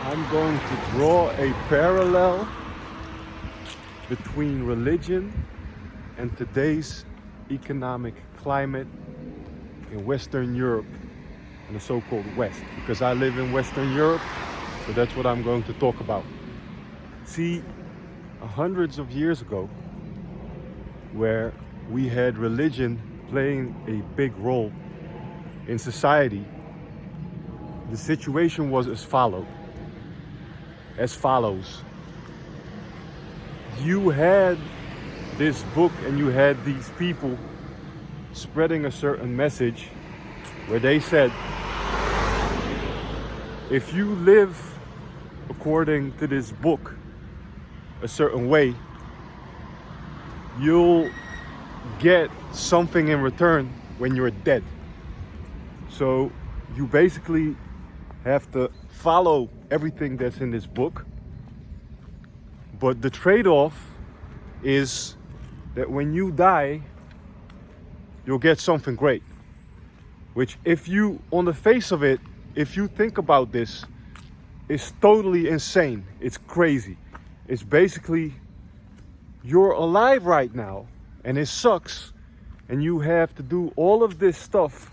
I'm going to draw a parallel between religion and today's economic climate in Western Europe and the so-called West, because I live in Western Europe, so that's what I'm going to talk about. See, hundreds of years ago, where we had religion playing a big role in society, the situation was as follows. You had this book and you had these people spreading a certain message where they said, if you live according to this book a certain way, you'll get something in return when you're dead. So you basically have to follow everything that's in this book, but the trade-off is that when you die, you'll get something great. Which, if you, on the face of it, if you think about this, is totally insane. It's crazy. It's basically, you're alive right now and it sucks, and you have to do all of this stuff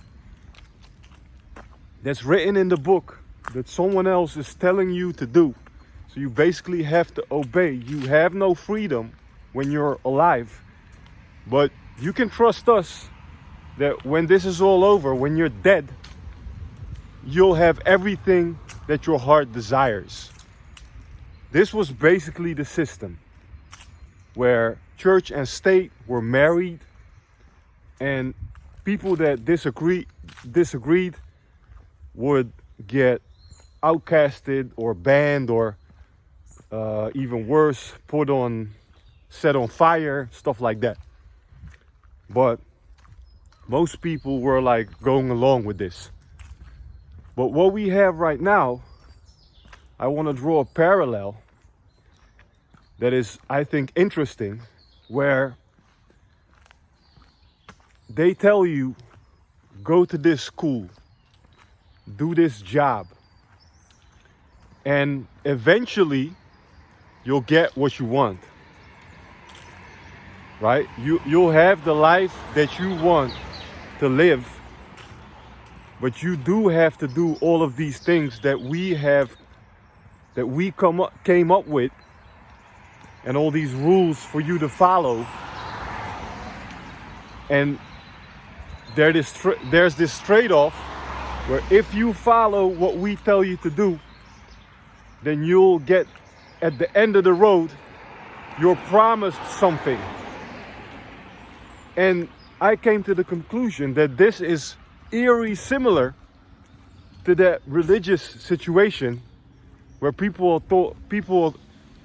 that's written in the book that someone else is telling you to do. So you basically have to obey. You have no freedom when you're alive, but you can trust us that when this is all over, when you're dead, you'll have everything that your heart desires. This was basically the system where church and state were married, and people that disagreed would get outcasted or banned, or even worse, set on fire, stuff like that. But most people were like going along with this. But what we have right now, I want to draw a parallel that is, I think, interesting, where they tell you, go to this school, do this job, and eventually you'll get what you want, right? You'll have the life that you want to live, but you do have to do all of these things that we came up with, and all these rules for you to follow. And there's this trade-off where if you follow what we tell you to do, then you'll get, at the end of the road, you're promised something. And I came to the conclusion that this is eerie similar to that religious situation where people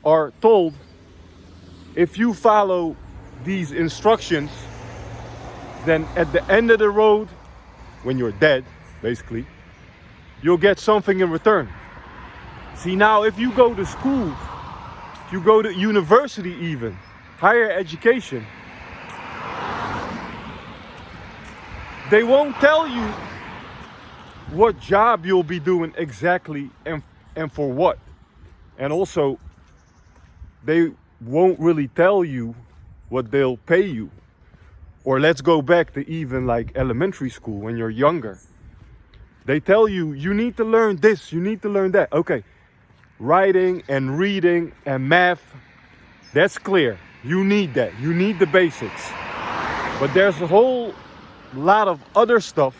are told, if you follow these instructions, then at the end of the road, when you're dead, basically, you'll get something in return. See, now if you go to school, if you go to university, even higher education, they won't tell you what job you'll be doing exactly and for what. And also, they won't really tell you what they'll pay you. Or let's go back to even like elementary school when you're younger. They tell you, you need to learn this, you need to learn that. Okay, writing and reading and math, that's clear. You need that, you need the basics. But there's a whole lot of other stuff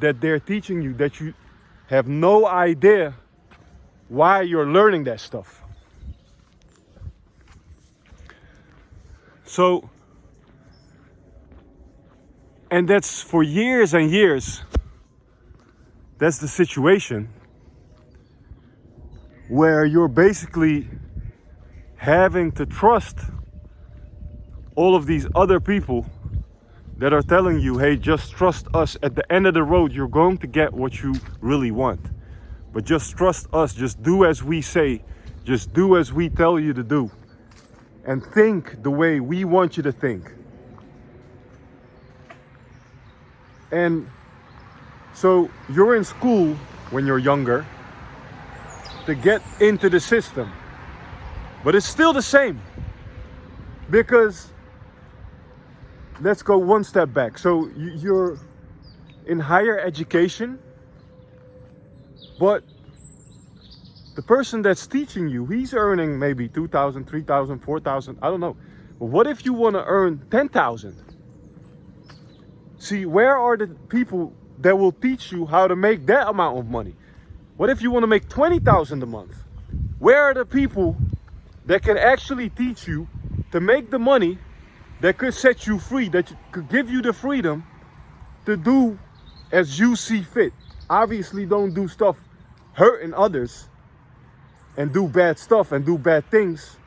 that they're teaching you that you have no idea why you're learning that stuff. So, and that's for years and years, that's the situation where you're basically having to trust all of these other people that are telling you, hey, just trust us. At the end of the road, you're going to get what you really want. But just trust us. Just do as we say. Just do as we tell you to do. And think the way we want you to think. And so you're in school when you're younger, to get into the system. But it's still the same. Because let's go one step back. So you're in higher education, but the person that's teaching you, he's earning maybe 2,000, 3,000, 4,000, I don't know. But what if you want to earn 10,000? See, where are the people that will teach you how to make that amount of money? What if you want to make 20,000 a month? Where are the people that can actually teach you to make the money that could set you free, that could give you the freedom to do as you see fit? Obviously, don't do stuff hurting others and do bad stuff and do bad things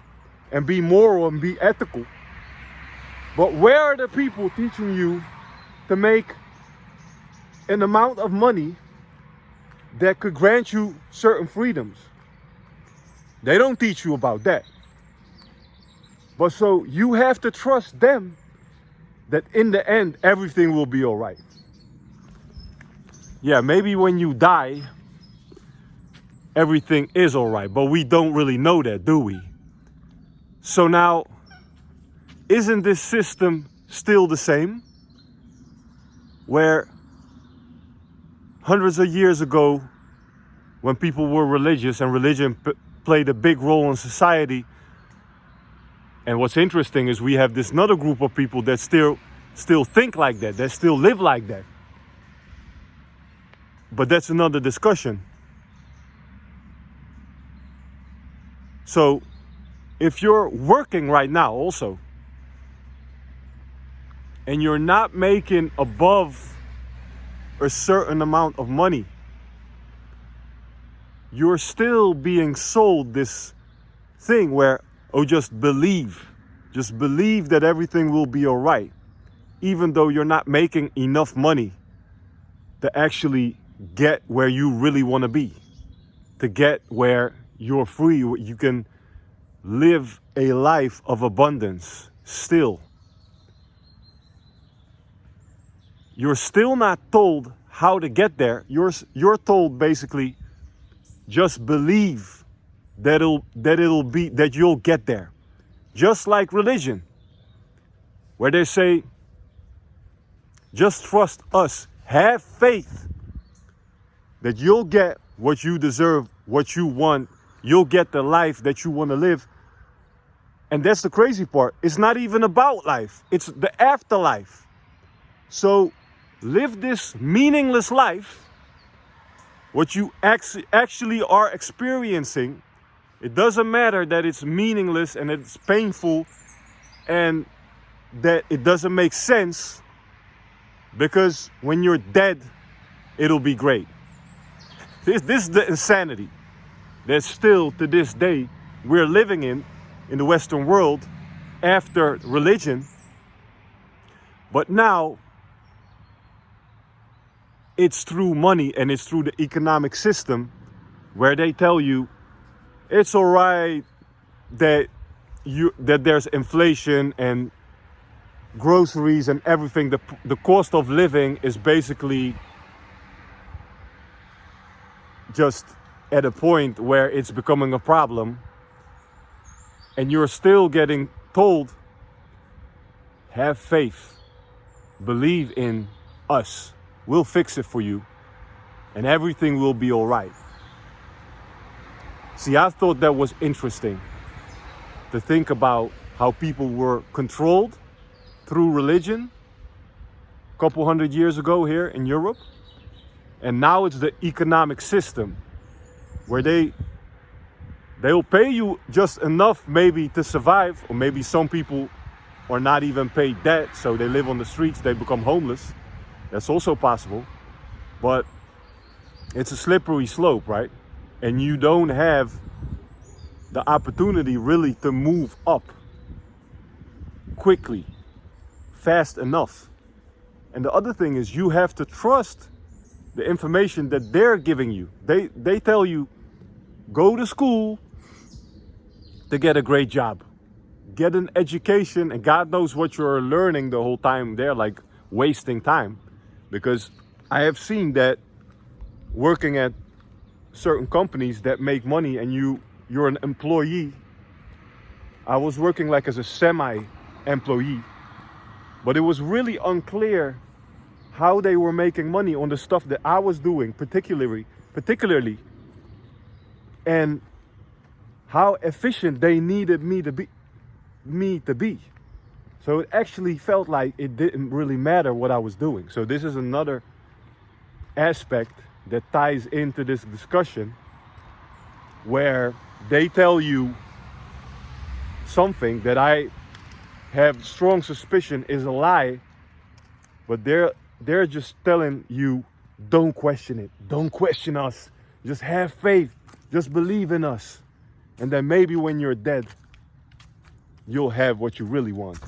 and be moral and be ethical. But where are the people teaching you to make an amount of money that could grant you certain freedoms? They don't teach you about that. But so you have to trust them that in the end, everything will be all right. Yeah, maybe when you die, everything is all right, but we don't really know that, do we? So now, isn't this system still the same? Where hundreds of years ago, when people were religious and religion played a big role in society, and what's interesting is we have this another group of people that still think like that still live like that. But that's another discussion. So if you're working right now also, and you're not making above a certain amount of money, you're still being sold this thing where, oh, just believe that everything will be all right, even though you're not making enough money to actually get where you really want to be, to get where you're free, you can live a life of abundance still. You're still not told how to get there. You're told basically, just believe that you'll get there. Just like religion, where they say, just trust us, have faith that you'll get what you deserve, what you want, you'll get the life that you want to live. And that's the crazy part. It's not even about life, it's the afterlife. So live this meaningless life, what you actually are experiencing. It doesn't matter that it's meaningless and it's painful and that it doesn't make sense, because when you're dead, it'll be great. This is the insanity that still to this day we're living in the Western world after religion. But now it's through money and it's through the economic system where they tell you it's all right that there's inflation and groceries and everything. The cost of living is basically just at a point where it's becoming a problem, and you're still getting told, have faith, believe in us, we'll fix it for you, and everything will be all right. See, I thought that was interesting to think about how people were controlled through religion a couple hundred years ago here in Europe. And now it's the economic system where they'll pay you just enough maybe to survive, or maybe some people are not even paid that, so they live on the streets, they become homeless. That's also possible. But it's a slippery slope, right? And you don't have the opportunity really to move up quickly, fast enough. And the other thing is, you have to trust the information that they're giving you. They tell you, go to school to get a great job, get an education, and God knows what you're learning the whole time there, like wasting time. Because I have seen that working at certain companies that make money and you're an employee. I was working like as a semi-employee, but it was really unclear how they were making money on the stuff that I was doing, particularly, and how efficient they needed me to be. So it actually felt like it didn't really matter what I was doing. So this is another aspect that ties into this discussion, where they tell you something that I have strong suspicion is a lie, but they're just telling you, don't question it, don't question us, just have faith, just believe in us, and then maybe when you're dead, you'll have what you really want.